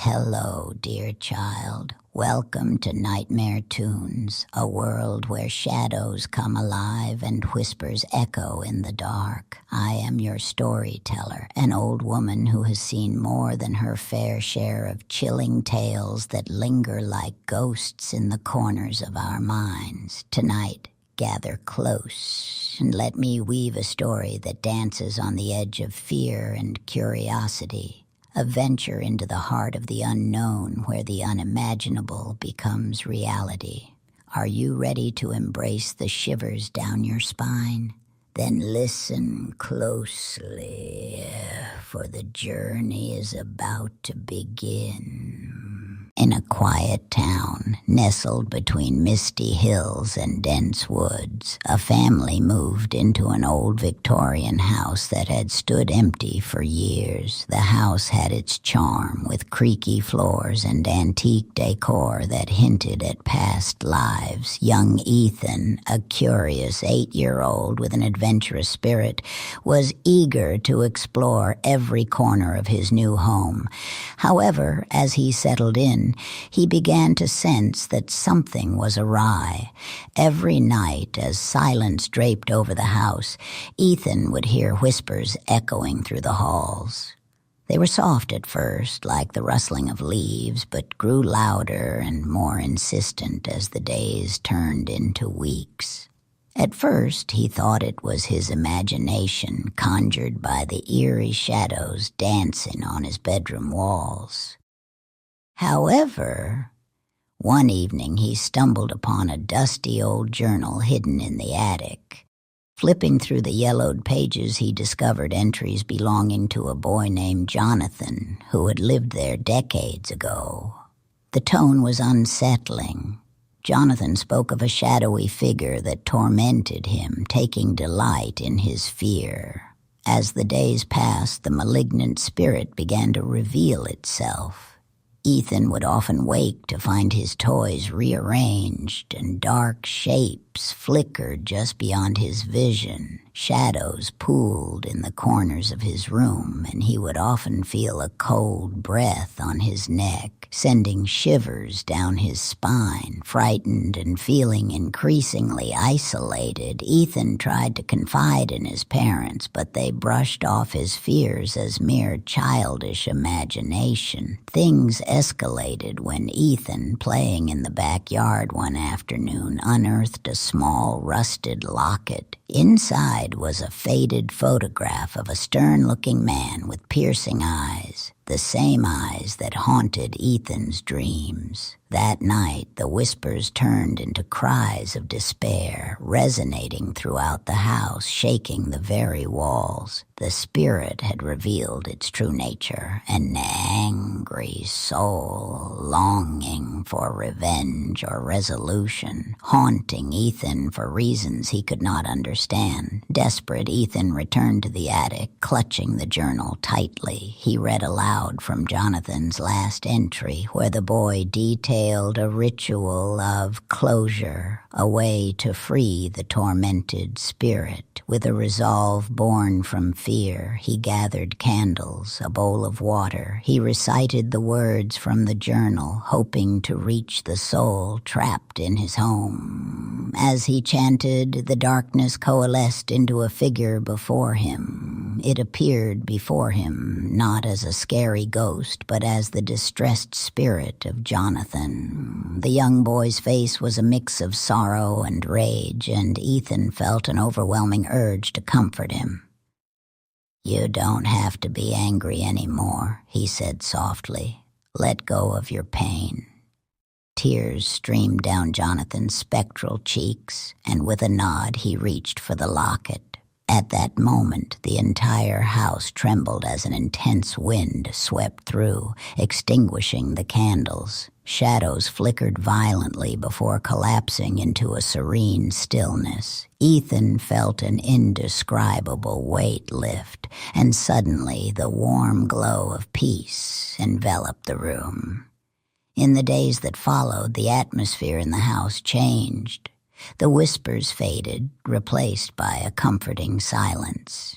Hello, dear child. Welcome to Nightmare Tunes, a world where shadows come alive and whispers echo in the dark. I am your storyteller, an old woman who has seen more than her fair share of chilling tales that linger like ghosts in the corners of our minds. Tonight, gather close and let me weave a story that dances on the edge of fear and curiosity. A venture into the heart of the unknown where the unimaginable becomes reality. Are you ready to embrace the shivers down your spine? Then listen closely, for the journey is about to begin. In a quiet town, nestled between misty hills and dense woods, a family moved into an old Victorian house that had stood empty for years. The house had its charm, with creaky floors and antique decor that hinted at past lives. Young Ethan, a curious 8-year-old with an adventurous spirit, was eager to explore every corner of his new home. However, as he settled in, he began to sense that something was awry. Every night, as silence draped over the house, Ethan would hear whispers echoing through the halls. They were soft at first, like the rustling of leaves, but grew louder and more insistent as the days turned into weeks. At first, he thought it was his imagination conjured by the eerie shadows dancing on his bedroom walls. However, one evening he stumbled upon a dusty old journal hidden in the attic. Flipping through the yellowed pages, he discovered entries belonging to a boy named Jonathan, who had lived there decades ago. The tone was unsettling. Jonathan spoke of a shadowy figure that tormented him, taking delight in his fear. As the days passed, the malignant spirit began to reveal itself. Ethan would often wake to find his toys rearranged and dark shapes flickered just beyond his vision. Shadows pooled in the corners of his room, and he would often feel a cold breath on his neck, sending shivers down his spine. Frightened and feeling increasingly isolated, Ethan tried to confide in his parents, but they brushed off his fears as mere childish imagination. Things escalated when Ethan, playing in the backyard one afternoon, unearthed a small rusted locket. Inside was a faded photograph of a stern-looking man with piercing eyes, the same eyes that haunted Ethan's dreams. That night, the whispers turned into cries of despair, resonating throughout the house, shaking the very walls. The spirit had revealed its true nature, an angry soul longing for revenge or resolution, haunting Ethan for reasons he could not understand. Desperate, Ethan returned to the attic, clutching the journal tightly. He read aloud from Jonathan's last entry, where the boy detailed a ritual of closure, a way to free the tormented spirit. With a resolve born from fear, he gathered candles, a bowl of water. He recited the words from the journal, hoping to reach the soul trapped in his home. As he chanted, the darkness coalesced into a figure before him. It appeared before him not as a scary ghost, but as the distressed spirit of Jonathan. The young boy's face was a mix of sorrow and rage, and Ethan felt an overwhelming urge to comfort him. "You don't have to be angry anymore," he said softly. "Let go of your pain." Tears streamed down Jonathan's spectral cheeks, and with a nod he reached for the locket. At that moment, the entire house trembled as an intense wind swept through, extinguishing the candles. Shadows flickered violently before collapsing into a serene stillness. Ethan felt an indescribable weight lift, and suddenly the warm glow of peace enveloped the room. In the days that followed, the atmosphere in the house changed. The whispers faded, replaced by a comforting silence.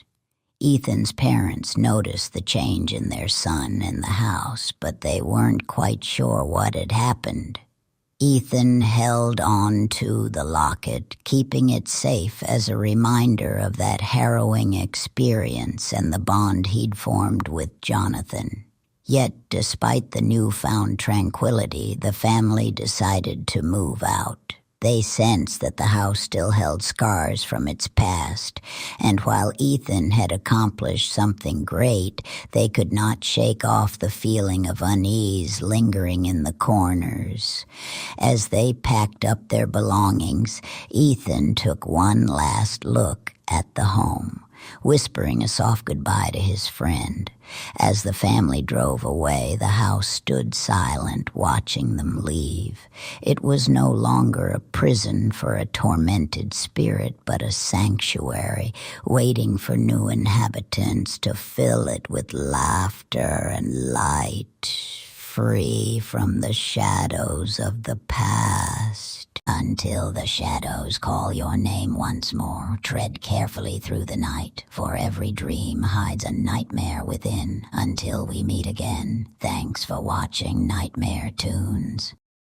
Ethan's parents noticed the change in their son in the house, but they weren't quite sure what had happened. Ethan held on to the locket, keeping it safe as a reminder of that harrowing experience and the bond he'd formed with Jonathan. Yet, despite the newfound tranquility, the family decided to move out. They sensed that the house still held scars from its past, and while Ethan had accomplished something great, they could not shake off the feeling of unease lingering in the corners. As they packed up their belongings, Ethan took one last look at the home, whispering a soft goodbye to his friend. As the family drove away, the house stood silent, watching them leave. It was no longer a prison for a tormented spirit, but a sanctuary, waiting for new inhabitants to fill it with laughter and light, free from the shadows of the past. Until the shadows call your name once more, tread carefully through the night, for every dream hides a nightmare within. Until we meet again, thanks for watching Nightmare Tunes.